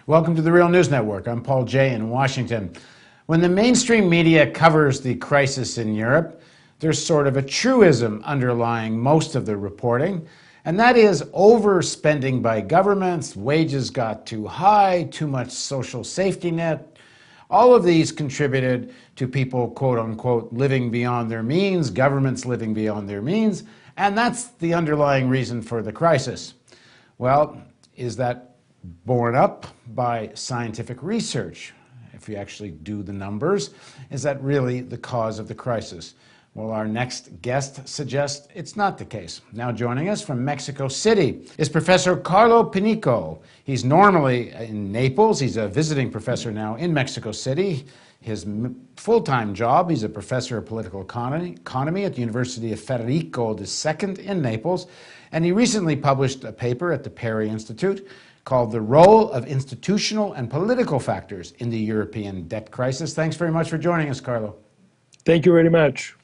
Welcome to the Real News Network. I'm Paul Jay in Washington. When the mainstream media covers the crisis in Europe, there's sort of a truism underlying most of the reporting, and that is overspending by governments, wages got too high, too much social safety net. All of these contributed to people, quote unquote, living beyond their means, governments living beyond their means, and that's the underlying reason for the crisis. Well, is that borne up by scientific research? If you actually do the numbers, is that really the cause of the crisis? Well, our next guest suggests it's not the case. Now joining us from Mexico City is Professor Carlo Panico. He's normally in Naples. He's a visiting professor now in Mexico City. His full-time job, he's a professor of political economy at the University of Federico II in Naples. And he recently published a paper at the Perry Institute called The Role of Institutional and Political Factors in the European Debt Crisis. Thanks very much for joining us, Carlo. Thank you very much.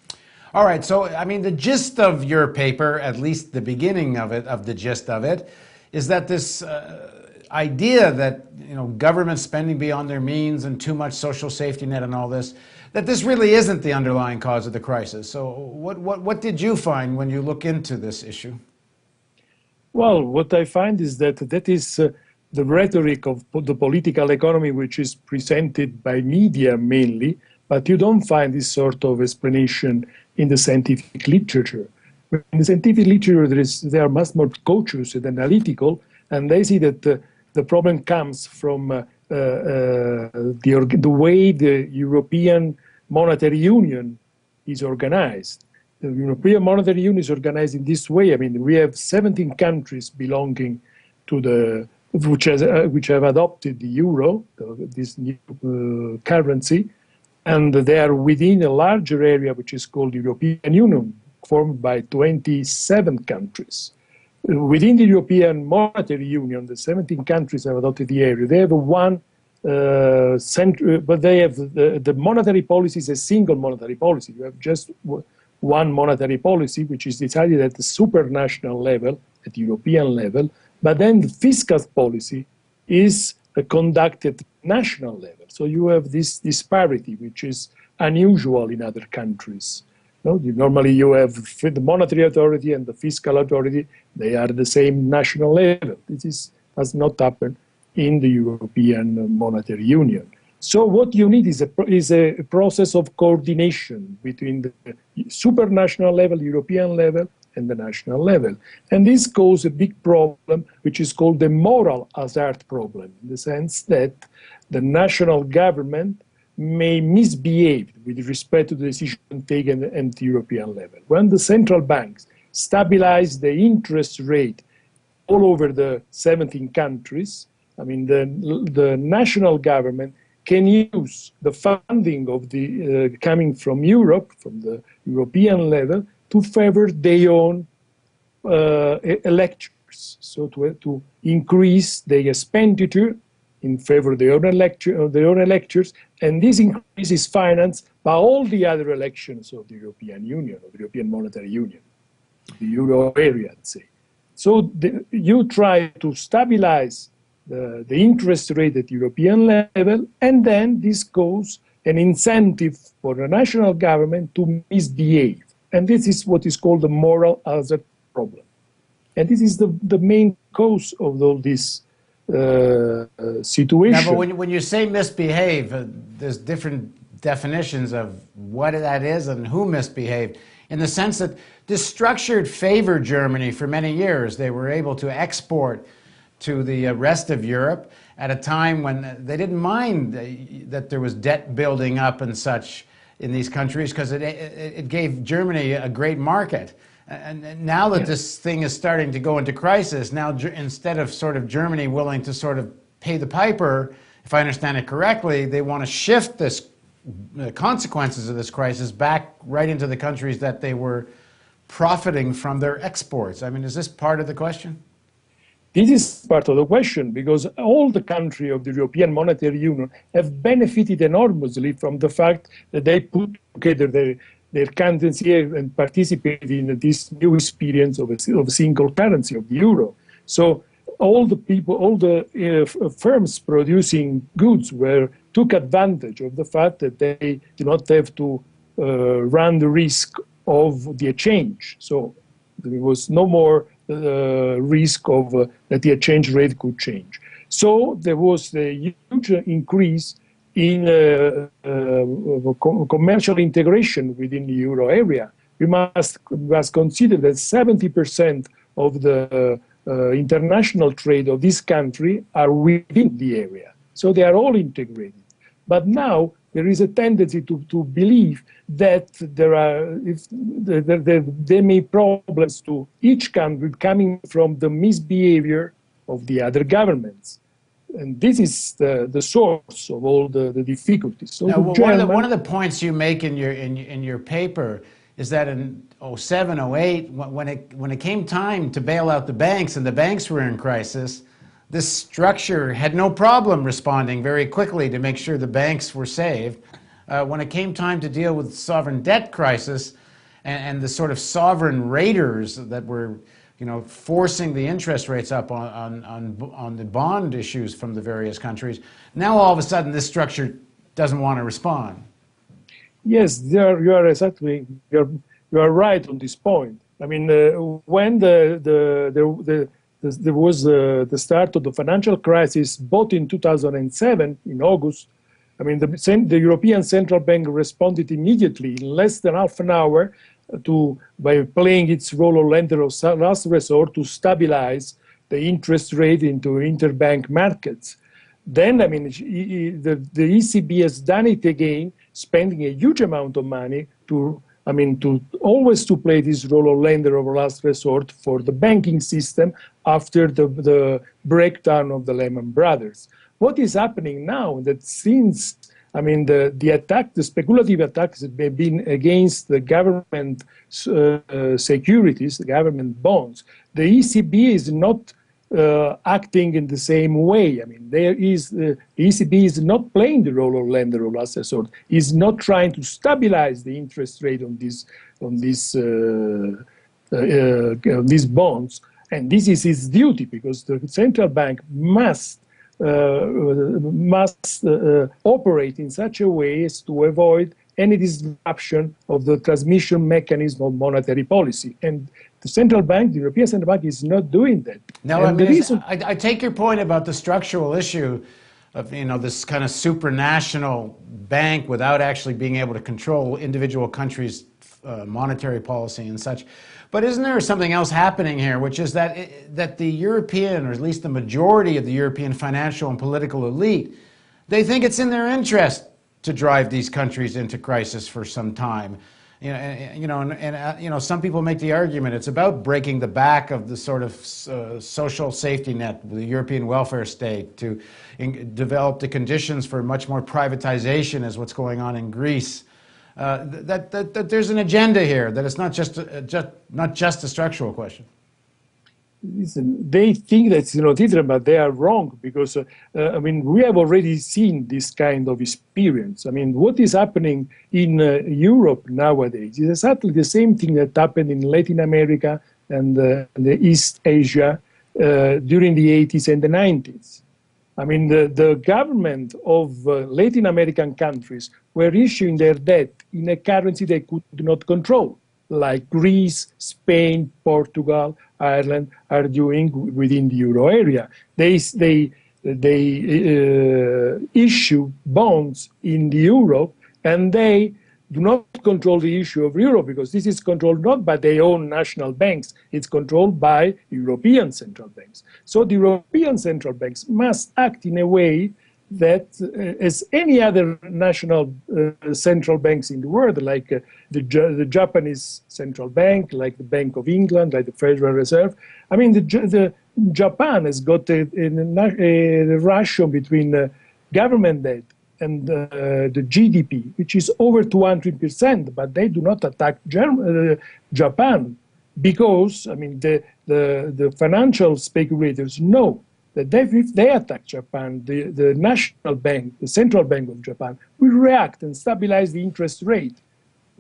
All right, so, I mean, the gist of your paper, at least the beginning of it, of the gist of it, is that this idea that, you know, government spending beyond their means and too much social safety net and all this, that this really isn't the underlying cause of the crisis. So what did you find when you look into this issue? Well, what I find is that is the rhetoric of the political economy, which is presented by media mainly, but you don't find this sort of explanation in the scientific literature. In the scientific literature, they are much more cautious and analytical, and they see that the problem comes from the way the European Monetary Union is organized. The European Monetary Union is organized in this way. I mean, we have 17 countries belonging to which have adopted the euro, this new currency, and they are within a larger area which is called the European Union, formed by 27 countries. Within the European Monetary Union, the 17 countries have adopted the area. They have one but they have the monetary policy is a single monetary policy. You have just one monetary policy, which is decided at the supranational level, at the European level, but then the fiscal policy is conducted at national level. So you have this disparity, which is unusual in other countries. Normally you have the monetary authority and the fiscal authority, they are the same national level. This has not happened in the European Monetary Union. So what you need is a process of coordination between the supranational level, European level, and the national level. And this causes a big problem, which is called the moral hazard problem, in the sense that the national government may misbehave with respect to the decision taken at the European level. When the central banks stabilize the interest rate all over the 17 countries, I mean, the national government can use the funding of the coming from Europe, from the European level, to favor their own electors. So to increase their expenditure in favor of their own electors, and this increase is financed by all the other elections of the European Union, of the European Monetary Union, the euro area, let's say. So you try to stabilize the interest rate at European level, and then this causes an incentive for the national government to misbehave. And this is what is called the moral hazard problem. And this is the main cause of all this situation. Now, but when you say misbehave, there's different definitions of what that is and who misbehaved, in the sense that this structured favored Germany for many years. They were able to export to the rest of Europe at a time when they didn't mind that there was debt building up and such in these countries, because it gave Germany a great market. And now that this thing is starting to go into crisis, now instead of sort of Germany willing to sort of pay the piper, if I understand it correctly, they want to shift the consequences of this crisis back right into the countries that they were profiting from their exports. I mean, is this part of the question? This is part of the question, because all the countries of the European Monetary Union have benefited enormously from the fact that they put together their currency and participated in this new experience of a single currency, of the euro. So all the people, all the firms producing goods took advantage of the fact that they do not have to run the risk of the exchange. So there was no more risk of that the exchange rate could change. So there was a huge increase in commercial integration within the euro area. We must consider that 70% of the international trade of this country are within the area. So they are all integrated. But now there is a tendency to believe that there may be problems to each country coming from the misbehavior of the other governments. And this is the source of all the difficulties. So now, one of the points you make in your paper is that in 07, 08, when it came time to bail out the banks and the banks were in crisis, this structure had no problem responding very quickly to make sure the banks were saved. When it came time to deal with the sovereign debt crisis and the sort of sovereign raiders that were, forcing the interest rates up on the bond issues from the various countries, now all of a sudden this structure doesn't want to respond. Yes, you are exactly you are right on this point. I mean, when there was the start of the financial crisis, both in 2007 in August. I mean, the European Central Bank responded immediately in less than half an hour by playing its role of lender of last resort to stabilize the interest rate into interbank markets. Then, I mean, the ECB has done it again, spending a huge amount of money to always to play this role of lender of last resort for the banking system after the breakdown of the Lehman Brothers. What is happening now that since, the speculative attacks have been against the government securities, the government bonds, the ECB is not acting in the same way. I mean, the ECB is not playing the role of lender of last resort. Is not trying to stabilize the interest rate on these bonds, and this is its duty because the central bank must operate in such a way as to avoid any disruption of the transmission mechanism of monetary policy. And the central bank, the European Central Bank, is not doing that. Now, I take your point about the structural issue of this kind of supranational bank without actually being able to control individual countries' monetary policy and such. But isn't there something else happening here, which is that the European, or at least the majority of the European financial and political elite, they think it's in their interest to drive these countries into crisis for some time. Some people make the argument it's about breaking the back of the sort of social safety net, the European welfare state, to develop the conditions for much more privatization, as what's going on in Greece. That there's an agenda here, that it's not just a structural question. Listen, they think that's different, but they are wrong because we have already seen this kind of experience. I mean, what is happening in Europe nowadays is exactly the same thing that happened in Latin America and the East Asia during the 80s and the 90s. I mean, the government of Latin American countries were issuing their debt in a currency they could not control, like Greece, Spain, Portugal, Ireland are doing within the euro area. They issue bonds in the euro, and they do not control the issue of euro because this is controlled not by their own national banks, it's controlled by European central banks. So the European central banks must act in a way that, as any other national central banks in the world, like the Japanese central bank, like the Bank of England, like the Federal Reserve. I mean, Japan has got a ratio between government debt and the GDP, which is over 200%, but they do not attack Japan because, the financial speculators know that if they attack Japan, the national bank, the central bank of Japan, will react and stabilize the interest rate.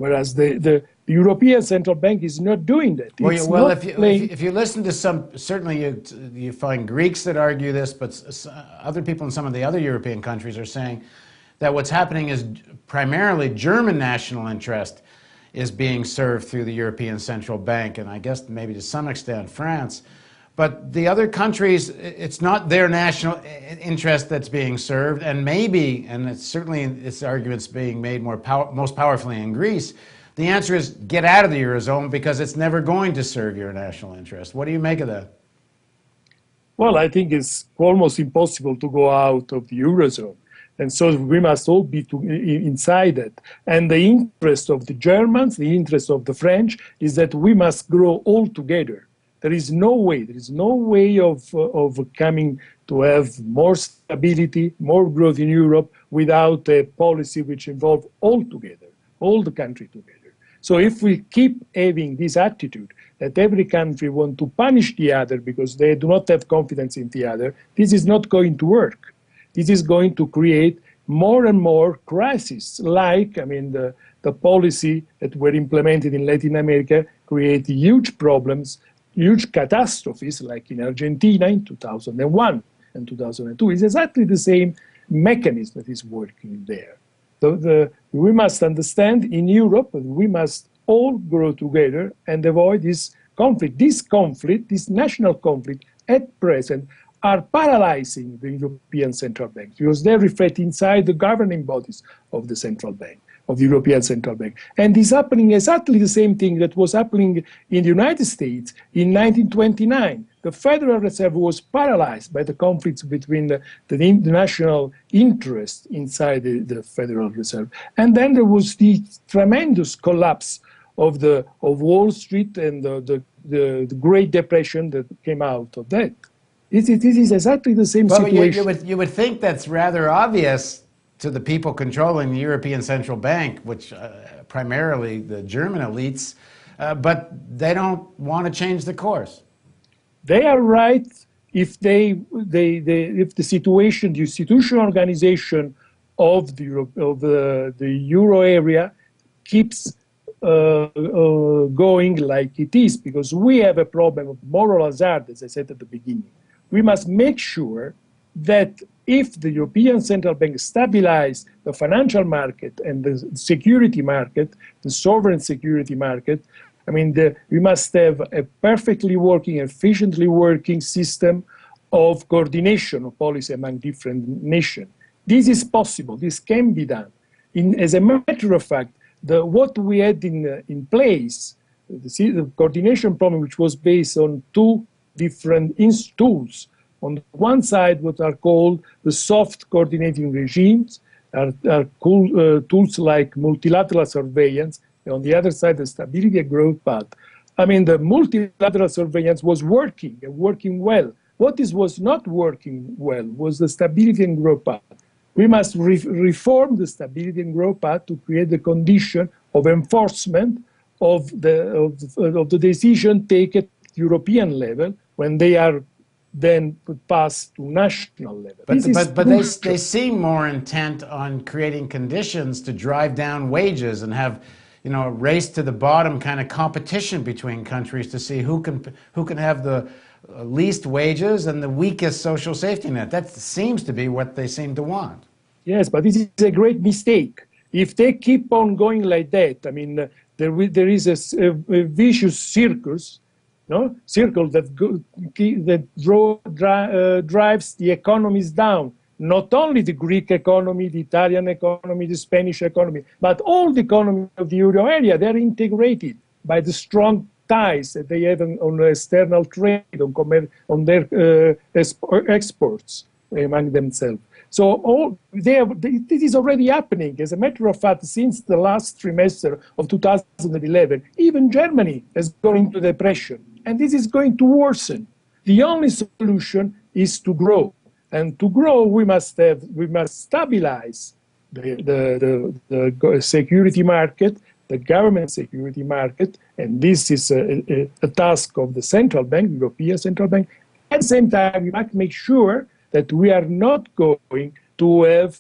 whereas the European Central Bank is not doing that. Well, if you listen to some, certainly you find Greeks that argue this, but other people in some of the other European countries are saying that what's happening is primarily German national interest is being served through the European Central Bank, and I guess maybe to some extent France. But the other countries, it's not their national interest that's being served, and maybe, and it's certainly this argument's being made most powerfully in Greece, the answer is get out of the Eurozone because it's never going to serve your national interest. What do you make of that? Well, I think it's almost impossible to go out of the Eurozone. And so we must all be inside it. And the interest of the Germans, the interest of the French, is that we must grow all together. There is no way of coming to have more stability, more growth in Europe without a policy which involves all together, all the country together. So if we keep having this attitude that every country wants to punish the other because they do not have confidence in the other, this is not going to work. This is going to create more and more crises, like, the policy that were implemented in Latin America create huge problems, huge catastrophes, like in Argentina in 2001 and 2002. It's exactly the same mechanism that is working there. We must understand in Europe that we must all grow together and avoid this conflict. This national conflict at present are paralyzing the European Central Bank because they reflect inside the governing bodies of the Central Bank, of the European Central Bank. And it's happening exactly the same thing that was happening in the United States in 1929. The Federal Reserve was paralyzed by the conflicts between the national interest inside the Federal Reserve. And then there was the tremendous collapse of Wall Street and the Great Depression that came out of that. It is exactly the same situation. You would think that's rather obvious to the people controlling the European Central Bank, which primarily the German elites, but they don't want to change the course. They are right if the situation, the institutional organization of the Euro area keeps going like it is, because we have a problem of moral hazard, as I said at the beginning. We must make sure that if the European Central Bank stabilizes the financial market and the security market, the sovereign security market, we must have a perfectly working, efficiently working system of coordination of policy among different nations. This is possible. This can be done. As a matter of fact, what we had in place, the coordination problem, which was based on two different tools. On one side, what are called the soft coordinating regimes, are tools like multilateral surveillance, and on the other side, the stability and growth path. The multilateral surveillance was working and working well. What was not working well was the stability and growth path. We must reform the stability and growth path to create the condition of enforcement of the decision taken at European level when they are then passed to national level. But they seem more intent on creating conditions to drive down wages and have, a race to the bottom kind of competition between countries to see who can have the least wages and the weakest social safety net. That seems to be what they seem to want. Yes, but this is a great mistake. If they keep on going like that, there is a vicious circle that drives the economies down. Not only the Greek economy, the Italian economy, the Spanish economy, but all the economy of the euro area. They're integrated by the strong ties that they have on external trade, on their exports among themselves. So this is already happening. As a matter of fact, since the last trimester of 2011, even Germany has gone into depression, and this is going to worsen. The only solution is to grow, and to grow we must stabilize the security market, the government security market, and this is a task of the central bank, the European Central Bank. At the same time, we must make sure that we are not going to have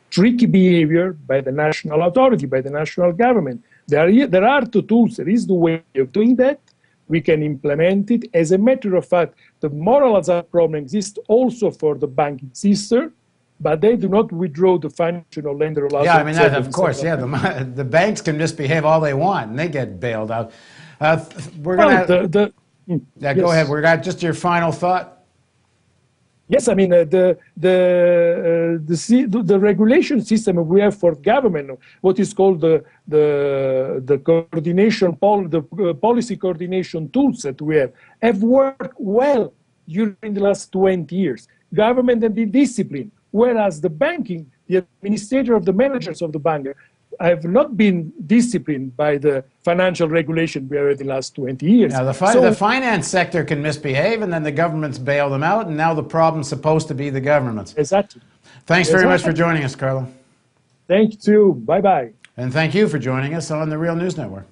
tricky behavior by the national authority, by the national government. There are two tools. There is the way of doing that. We can implement it. As a matter of fact, the moral hazard problem exists also for the banking system, but they do not withdraw the financial lender allowance. Yeah, I mean, that, of course, yeah, the banks can misbehave all they want, and they get bailed out. We're going to... Yeah, go ahead. We got just your final thought. Yes, I mean, the regulation system we have for government, what is called the coordination, the policy coordination tools that we have worked well during the last 20 years. Government and the discipline, whereas the banking, the administrator of the managers of the bank have not been disciplined by the financial regulation we have in the last 20 years. Now, the finance sector can misbehave, and then the governments bail them out, and now the problem's supposed to be the governments. Exactly. Thanks very much for joining us, Carlo. Thank you. Bye-bye. And thank you for joining us on the Real News Network.